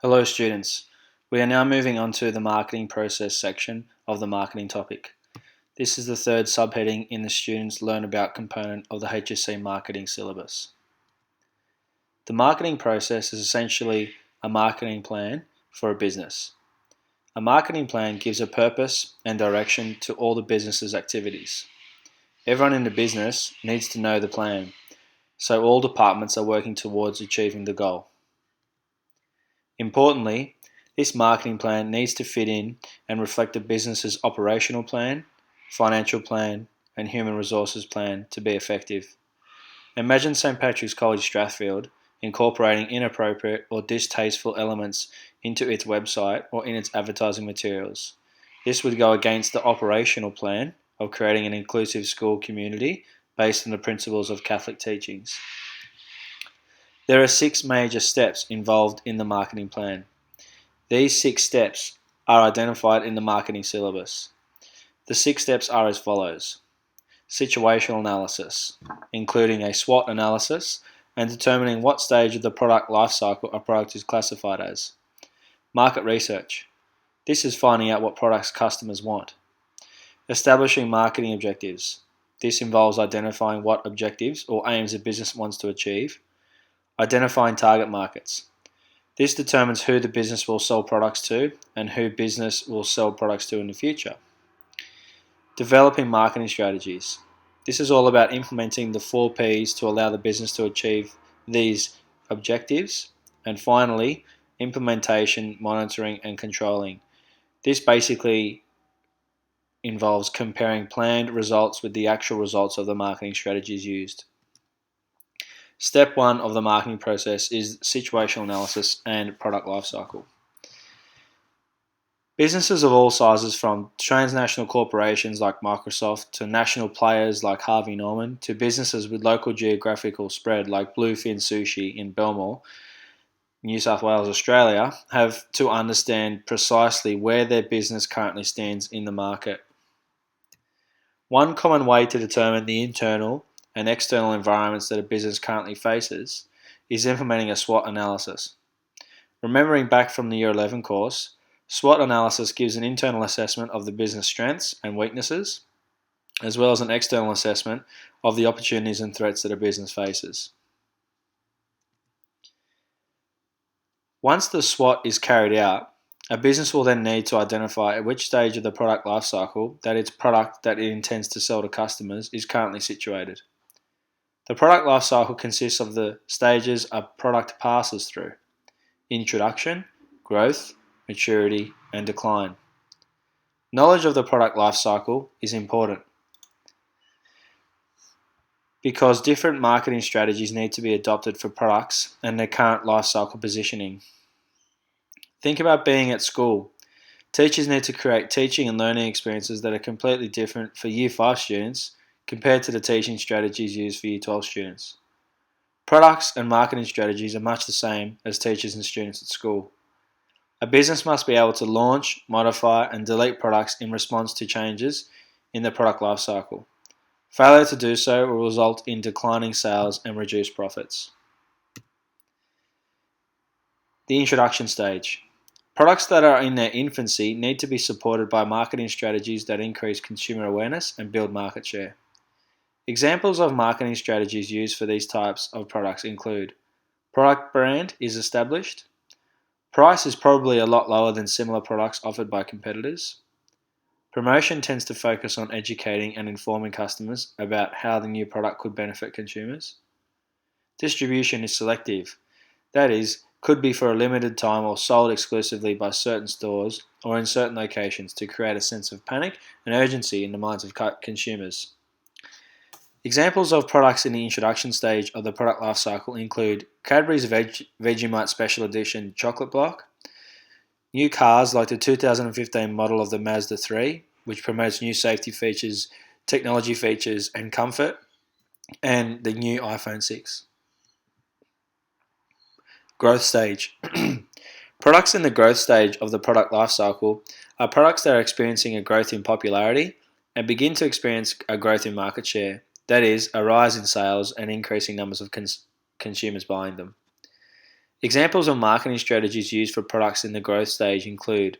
Hello students, we are now moving on to the marketing process section of the marketing topic. This is the third subheading in the students learn about component of the HSC marketing syllabus. The marketing process is essentially a marketing plan for a business. A marketing plan gives a purpose and direction to all the business's activities. Everyone in the business needs to know the plan, so all departments are working towards achieving the goal. Importantly, this marketing plan needs to fit in and reflect the business's operational plan, financial plan, and human resources plan to be effective. Imagine St. Patrick's College Strathfield incorporating inappropriate or distasteful elements into its website or in its advertising materials. This would go against the operational plan of creating an inclusive school community based on the principles of Catholic teachings. There are 6 major steps involved in the marketing plan. These 6 steps are identified in the marketing syllabus. The 6 steps are as follows. Situational analysis, including a SWOT analysis and determining what stage of the product lifecycle a product is classified as. Market research. This is finding out what products customers want. Establishing marketing objectives. This involves identifying what objectives or aims a business wants to achieve. Identifying target markets. This determines who the business will sell products to and who business will sell products to in the future. Developing marketing strategies. This is all about implementing the 4 Ps to allow the business to achieve these objectives. And finally, implementation, monitoring, and controlling. This basically involves comparing planned results with the actual results of the marketing strategies used. Step 1 of the marketing process is situational analysis and product lifecycle. Businesses of all sizes, from transnational corporations like Microsoft to national players like Harvey Norman to businesses with local geographical spread like Bluefin Sushi in Belmore, New South Wales, Australia, have to understand precisely where their business currently stands in the market. One common way to determine the internal and external environments that a business currently faces is implementing a SWOT analysis. Remembering back from the Year 11 course, SWOT analysis gives an internal assessment of the business strengths and weaknesses, as well as an external assessment of the opportunities and threats that a business faces. Once the SWOT is carried out, a business will then need to identify at which stage of the product lifecycle that its product that it intends to sell to customers is currently situated. The product lifecycle consists of the stages a product passes through: introduction, growth, maturity, and decline. Knowledge of the product lifecycle is important because different marketing strategies need to be adopted for products and their current lifecycle positioning. Think about being at school. Teachers need to create teaching and learning experiences that are completely different for Year 5 students compared to the teaching strategies used for Year 12 students. Products and marketing strategies are much the same as teachers and students at school. A business must be able to launch, modify, and delete products in response to changes in the product lifecycle. Failure to do so will result in declining sales and reduced profits. The introduction stage. Products that are in their infancy need to be supported by marketing strategies that increase consumer awareness and build market share. Examples of marketing strategies used for these types of products include: product brand is established, price is probably a lot lower than similar products offered by competitors, promotion tends to focus on educating and informing customers about how the new product could benefit consumers, distribution is selective, that is, could be for a limited time or sold exclusively by certain stores or in certain locations to create a sense of panic and urgency in the minds of consumers. Examples of products in the introduction stage of the product lifecycle include Cadbury's Vegemite Special Edition Chocolate Block, new cars like the 2015 model of the Mazda 3, which promotes new safety features, technology features, and comfort, and the new iPhone 6. Growth stage. Products in the growth stage of the product lifecycle are products that are experiencing a growth in popularity and begin to experience a growth in market share, that is, a rise in sales and increasing numbers of consumers buying them. Examples of marketing strategies used for products in the growth stage include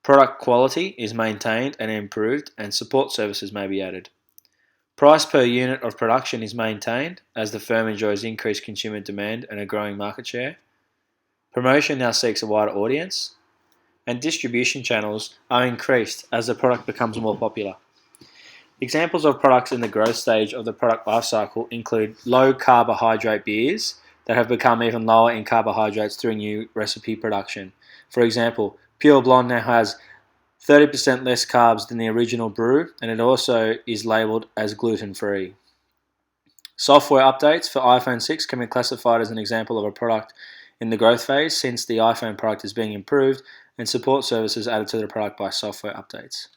product quality is maintained and improved, and support services may be added. Price per unit of production is maintained as the firm enjoys increased consumer demand and a growing market share. Promotion now seeks a wider audience, and distribution channels are increased as the product becomes more popular. Examples of products in the growth stage of the product lifecycle include low carbohydrate beers that have become even lower in carbohydrates through new recipe production. For example, Pure Blonde now has 30% less carbs than the original brew, and it also is labelled as gluten-free. Software updates for iPhone 6 can be classified as an example of a product in the growth phase, since the iPhone product is being improved and support services added to the product by software updates.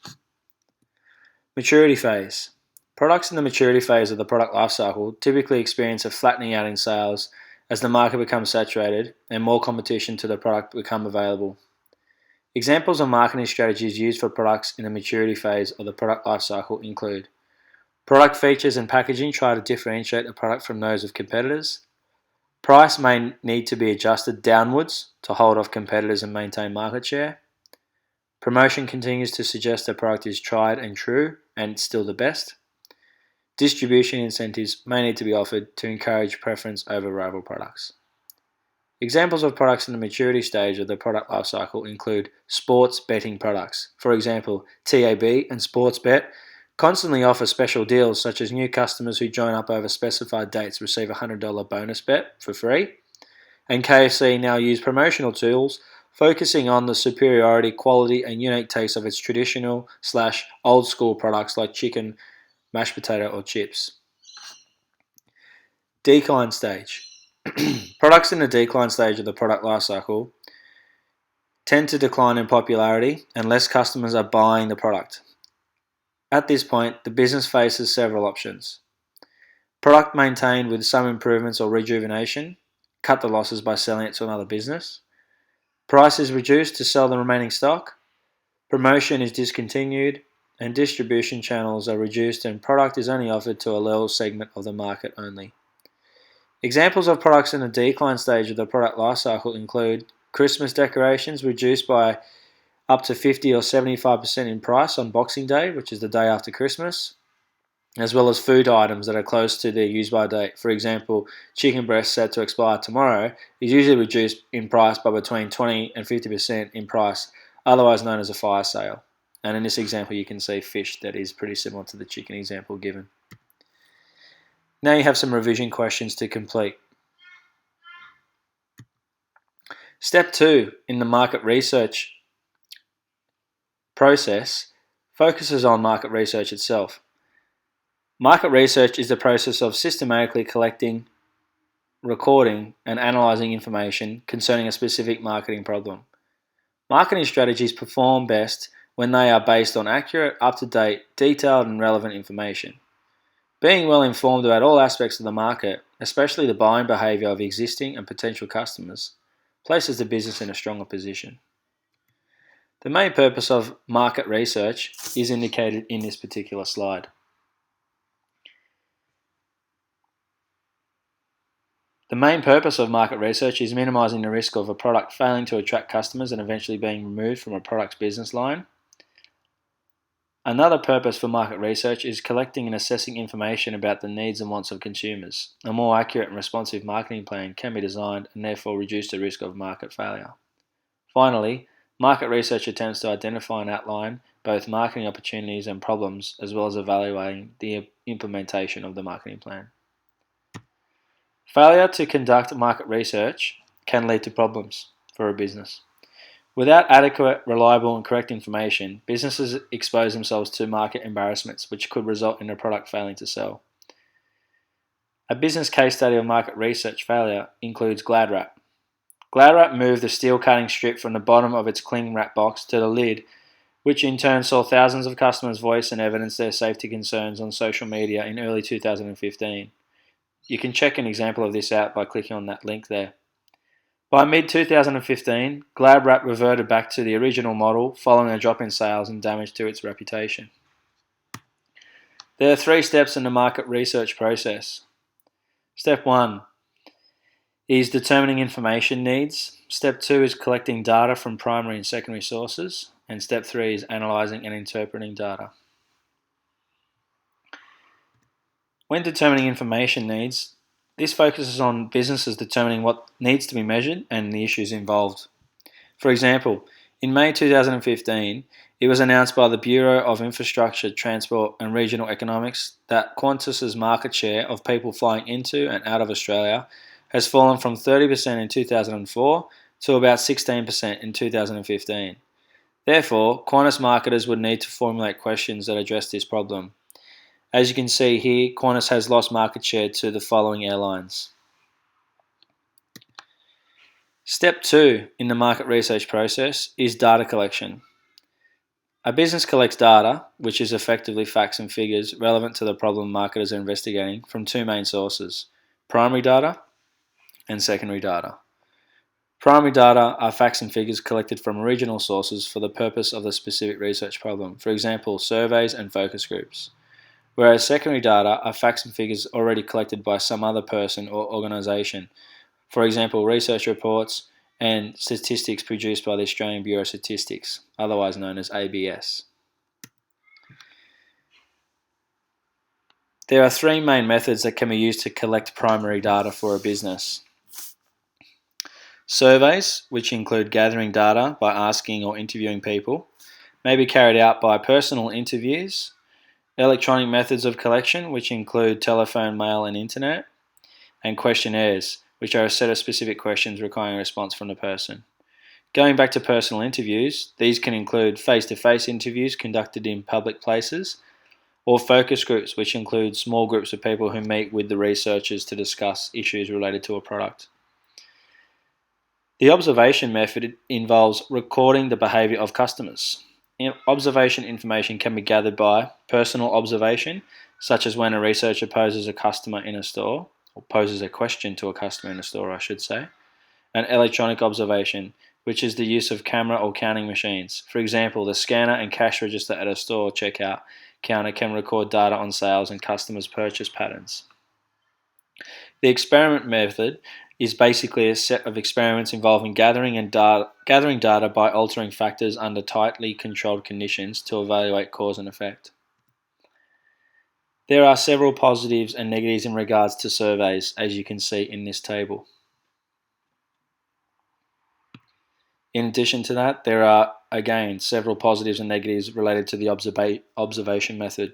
Maturity phase. Products in the maturity phase of the product lifecycle typically experience a flattening out in sales as the market becomes saturated and more competition to the product become available. Examples of marketing strategies used for products in the maturity phase of the product lifecycle include product features and packaging try to differentiate the product from those of competitors. Price may need to be adjusted downwards to hold off competitors and maintain market share. Promotion continues to suggest the product is tried and true and still the best. Distribution incentives may need to be offered to encourage preference over rival products. Examples of products in the maturity stage of the product lifecycle include sports betting products. For example, TAB and Sportsbet constantly offer special deals, such as new customers who join up over specified dates receive a $100 bonus bet for free. And KFC now use promotional tools focusing on the superiority, quality, and unique taste of its traditional/old school products like chicken, mashed potato, or chips. Decline stage. Products in the decline stage of the product lifecycle tend to decline in popularity and less customers are buying the product. At this point, the business faces several options. Product maintained with some improvements or rejuvenation, cut the losses by selling it to another business. Price is reduced to sell the remaining stock. Promotion is discontinued, and distribution channels are reduced and product is only offered to a little segment of the market only. Examples of products in the decline stage of the product lifecycle include Christmas decorations reduced by up to 50 or 75% in price on Boxing Day, which is the day after Christmas, as well as food items that are close to their use-by date. For example, chicken breast set to expire tomorrow is usually reduced in price by between 20 and 50% in price, otherwise known as a fire sale. And in this example, you can see fish that is pretty similar to the chicken example given. Now you have some revision questions to complete. Step 2 in the market research process focuses on market research itself. Market research is the process of systematically collecting, recording, and analysing information concerning a specific marketing problem. Marketing strategies perform best when they are based on accurate, up-to-date, detailed, and relevant information. Being well informed about all aspects of the market, especially the buying behaviour of existing and potential customers, places the business in a stronger position. The main purpose of market research is indicated in this particular slide. The main purpose of market research is minimising the risk of a product failing to attract customers and eventually being removed from a product's business line. Another purpose for market research is collecting and assessing information about the needs and wants of consumers. A more accurate and responsive marketing plan can be designed and therefore reduce the risk of market failure. Finally, market research attempts to identify and outline both marketing opportunities and problems, as well as evaluating the implementation of the marketing plan. Failure to conduct market research can lead to problems for a business. Without adequate, reliable, and correct information, businesses expose themselves to market embarrassments, which could result in a product failing to sell. A business case study of market research failure includes GladWrap. GladWrap moved the steel cutting strip from the bottom of its cling wrap box to the lid, which in turn saw thousands of customers voice and evidence their safety concerns on social media in early 2015. You can check an example of this out by clicking on that link there. By mid-2015, GladWrap reverted back to the original model following a drop in sales and damage to its reputation. There are 3 steps in the market research process. Step 1. is determining information needs. Step 2 is collecting data from primary and secondary sources. And step 3 is analysing and interpreting data. When determining information needs, this focuses on businesses determining what needs to be measured and the issues involved. For example, in May 2015, it was announced by the Bureau of Infrastructure, Transport and Regional Economics that Qantas's market share of people flying into and out of Australia has fallen from 30% in 2004 to about 16% in 2015. Therefore, Qantas marketers would need to formulate questions that address this problem. As you can see here, Qantas has lost market share to the following airlines. Step 2 in the market research process is data collection. A business collects data, which is effectively facts and figures relevant to the problem marketers are investigating, from two main sources: primary data and secondary data. Primary data are facts and figures collected from original sources for the purpose of the specific research problem, for example, surveys and focus groups. Whereas secondary data are facts and figures already collected by some other person or organisation, for example, research reports and statistics produced by the Australian Bureau of Statistics, otherwise known as ABS. There are three main methods that can be used to collect primary data for a business. Surveys, which include gathering data by asking or interviewing people, may be carried out by personal interviews. Electronic methods of collection, which include telephone, mail and internet, and questionnaires, which are a set of specific questions requiring a response from the person. Going back to personal interviews, these can include face-to-face interviews conducted in public places, or focus groups, which include small groups of people who meet with the researchers to discuss issues related to a product. The observation method involves recording the behaviour of customers. Observation information can be gathered by personal observation, such as when a researcher poses a customer in a store, or poses a question to a customer in a store, I should say, and electronic observation, which is the use of camera or counting machines. For example, the scanner and cash register at a store checkout counter can record data on sales and customers' purchase patterns. The experiment method is basically a set of experiments involving gathering data by altering factors under tightly controlled conditions to evaluate cause and effect. There are several positives and negatives in regards to surveys, as you can see in this table. In addition to that, there are, again, several positives and negatives related to the observation method.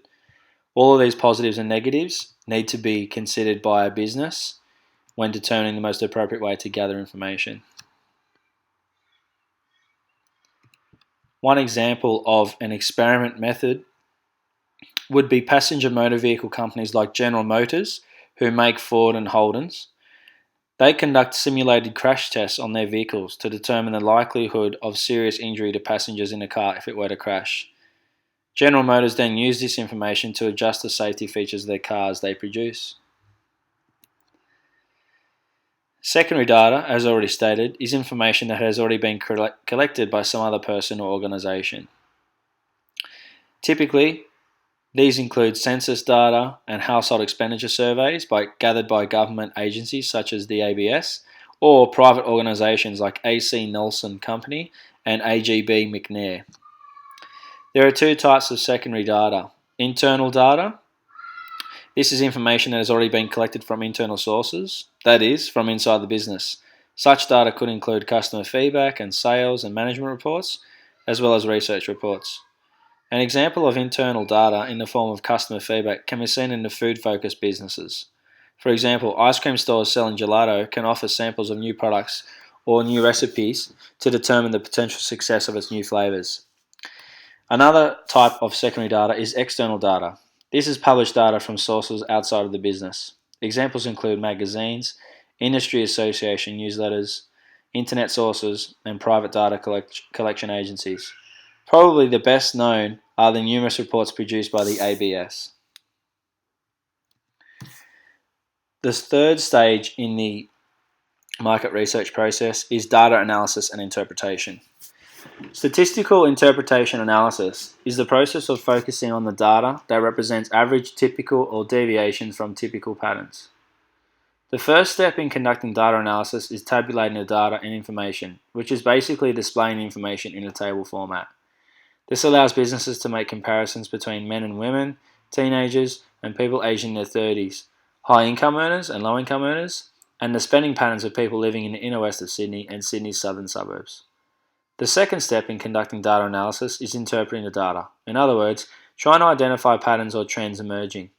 All of these positives and negatives need to be considered by a business when determining the most appropriate way to gather information. One example of an experiment method would be passenger motor vehicle companies like General Motors, who make Ford and Holdens. They conduct simulated crash tests on their vehicles to determine the likelihood of serious injury to passengers in a car if it were to crash. General Motors then use this information to adjust the safety features of their cars they produce. Secondary data, as already stated, is information that has already been collected by some other person or organisation. Typically, these include census data and household expenditure surveys gathered by government agencies such as the ABS, or private organisations like AC Nielsen Company and AGB McNair. There are two types of secondary data. Internal data. This is information that has already been collected from internal sources, that is, from inside the business. Such data could include customer feedback and sales and management reports, as well as research reports. An example of internal data in the form of customer feedback can be seen in the food-focused businesses. For example, ice cream stores selling gelato can offer samples of new products or new recipes to determine the potential success of its new flavours. Another type of secondary data is external data. This is published data from sources outside of the business. Examples include magazines, industry association newsletters, internet sources, and private data collection agencies. Probably the best known are the numerous reports produced by the ABS. The third stage in the market research process is data analysis and interpretation. Statistical interpretation analysis is the process of focusing on the data that represents average, typical, or deviations from typical patterns. The first step in conducting data analysis is tabulating the data and information, which is basically displaying information in a table format. This allows businesses to make comparisons between men and women, teenagers, and people aged in their 30s, high income earners and low income earners, and the spending patterns of people living in the inner west of Sydney and Sydney's southern suburbs. The second step in conducting data analysis is interpreting the data. In other words, trying to identify patterns or trends emerging.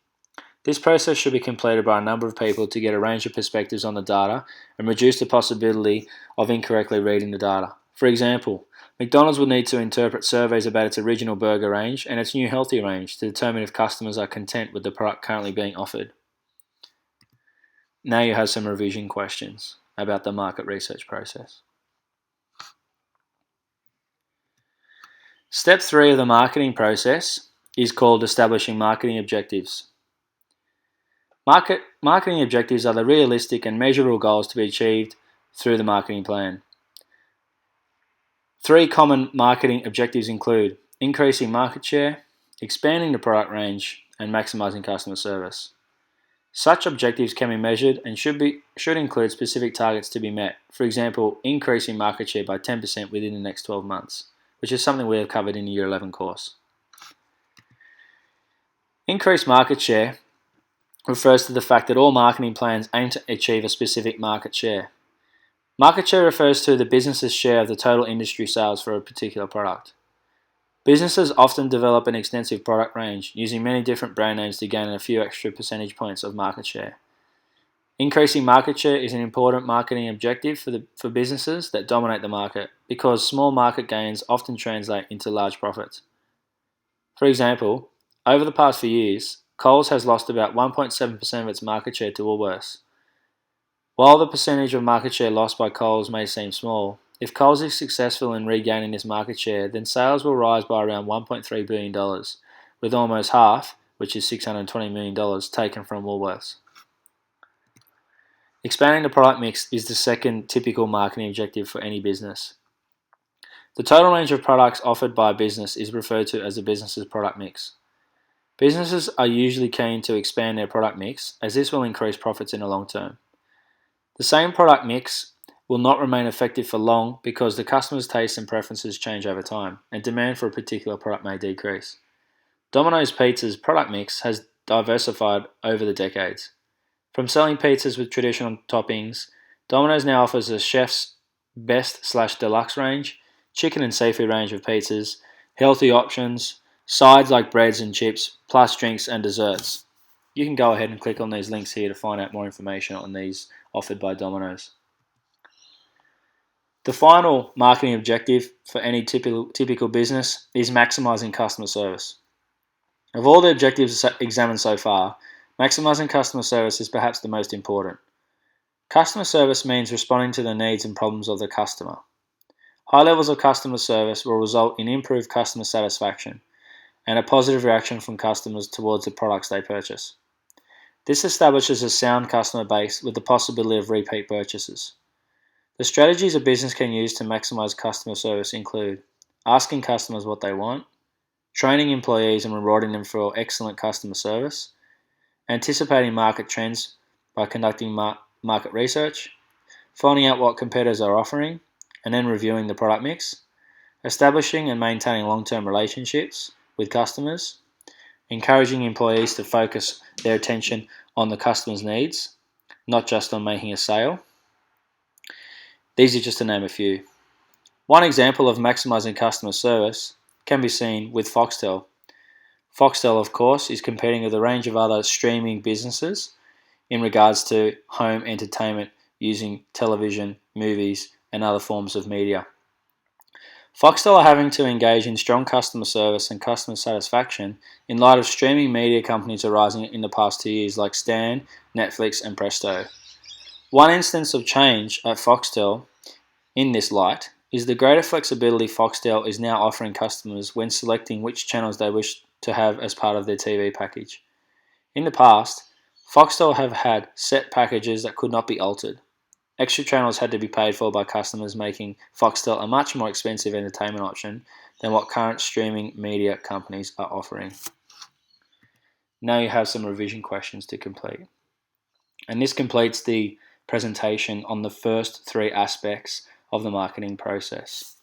This process should be completed by a number of people to get a range of perspectives on the data and reduce the possibility of incorrectly reading the data. For example, McDonald's will need to interpret surveys about its original burger range and its new healthy range to determine if customers are content with the product currently being offered. Now you have some revision questions about the market research process. Step 3 of the marketing process is called establishing marketing objectives. Marketing objectives are the realistic and measurable goals to be achieved through the marketing plan. 3 common marketing objectives include increasing market share, expanding the product range, and maximizing customer service. Such objectives can be measured and should include specific targets to be met. For example, increasing market share by 10% within the next 12 months, which is something we have covered in the Year 11 course. Increased market share refers to the fact that all marketing plans aim to achieve a specific market share. Market share refers to the business's share of the total industry sales for a particular product. Businesses often develop an extensive product range, using many different brand names to gain a few extra percentage points of market share. Increasing market share is an important marketing objective for businesses that dominate the market because small market gains often translate into large profits. For example, over the past few years, Coles has lost about 1.7% of its market share to Woolworths. While the percentage of market share lost by Coles may seem small, if Coles is successful in regaining this market share, then sales will rise by around $1.3 billion, with almost half, which is $620 million, taken from Woolworths. Expanding the product mix is the second typical marketing objective for any business. The total range of products offered by a business is referred to as the business's product mix. Businesses are usually keen to expand their product mix, as this will increase profits in the long term. The same product mix will not remain effective for long because the customer's tastes and preferences change over time, and demand for a particular product may decrease. Domino's Pizza's product mix has diversified over the decades. From selling pizzas with traditional toppings, Domino's now offers a chef's best/deluxe range, chicken and seafood range of pizzas, healthy options, sides like breads and chips, plus drinks and desserts. You can go ahead and click on these links here to find out more information on these offered by Domino's. The final marketing objective for any typical business is maximizing customer service. Of all the objectives examined so far, maximizing customer service is perhaps the most important. Customer service means responding to the needs and problems of the customer. High levels of customer service will result in improved customer satisfaction and a positive reaction from customers towards the products they purchase. This establishes a sound customer base with the possibility of repeat purchases. The strategies a business can use to maximize customer service include asking customers what they want, training employees and rewarding them for excellent customer service, anticipating market trends by conducting market research, finding out what competitors are offering, and then reviewing the product mix, establishing and maintaining long-term relationships with customers, encouraging employees to focus their attention on the customer's needs, not just on making a sale. These are just to name a few. One example of maximizing customer service can be seen with Foxtel. Foxtel, of course, is competing with a range of other streaming businesses in regards to home entertainment using television, movies, and other forms of media. Foxtel are having to engage in strong customer service and customer satisfaction in light of streaming media companies arising in the past 2 years like Stan, Netflix, and Presto. One instance of change at Foxtel in this light is the greater flexibility Foxtel is now offering customers when selecting which channels they wish to have as part of their TV package. In the past, Foxtel have had set packages that could not be altered. Extra channels had to be paid for by customers, making Foxtel a much more expensive entertainment option than what current streaming media companies are offering. Now you have some revision questions to complete. And this completes the presentation on the first three aspects of the marketing process.